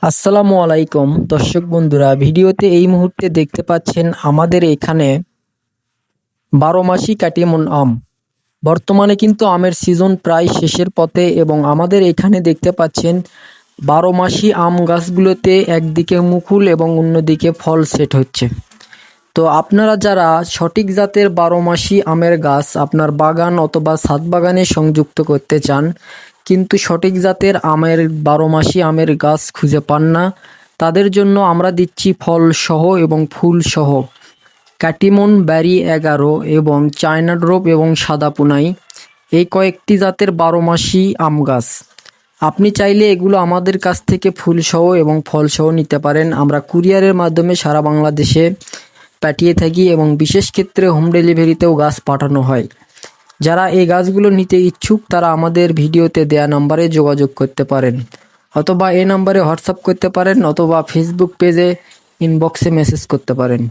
আসসালামু আলাইকুম দর্শক বন্ধুরা, ভিডিওতে এই মুহূর্তে দেখতে পাচ্ছেন আমাদের এখানে 12 মাসি কাটিমন আম। বর্তমানে কিন্তু আমের সিজন প্রায় শেষের পথে এবং আমাদের এখানে দেখতে পাচ্ছেন 12 মাসি আম গাছগুলোতে একদিকে মুকুল এবং অন্যদিকে ফল সেট হচ্ছে। তো আপনারা যারা সঠিক জাতের 12 মাসি আমের গাছ আপনার বাগান অথবা ছাদ বাগানে সংযুক্ত করতে চান, কিন্তু সঠিক জাতের আমের 12 মাসি আমের গাছ খুঁজে পান না, তাদের জন্য আমরা দিচ্ছি ফল সহ এবং ফুল সহ কাটিমন ব্যারি 11 এবং চায়না ড্রপ এবং সাদা পুনাই, এই কয়েকটি জাতের 12 মাসি আম গাছ। আপনি চাইলে এগুলো আমাদের কাছ থেকে ফুল সহ এবং ফল সহ নিতে পারেন। আমরা কুরিয়ারের মাধ্যমে সারা বাংলাদেশে পাঠিয়ে থাকি এবং বিশেষ ক্ষেত্রে হোম ডেলিভারিতেও গাছ পাঠানো হয়। যারা এই গাছগুলো নিতে ইচ্ছুক তারা আমাদের ভিডিওতে দেয়া নাম্বারে যোগাযোগ করতে পারেন, অথবা এই নাম্বারে হোয়াটসঅ্যাপ করতে পারেন, অথবা ফেসবুক পেজে ইনবক্সে মেসেজ করতে পারেন।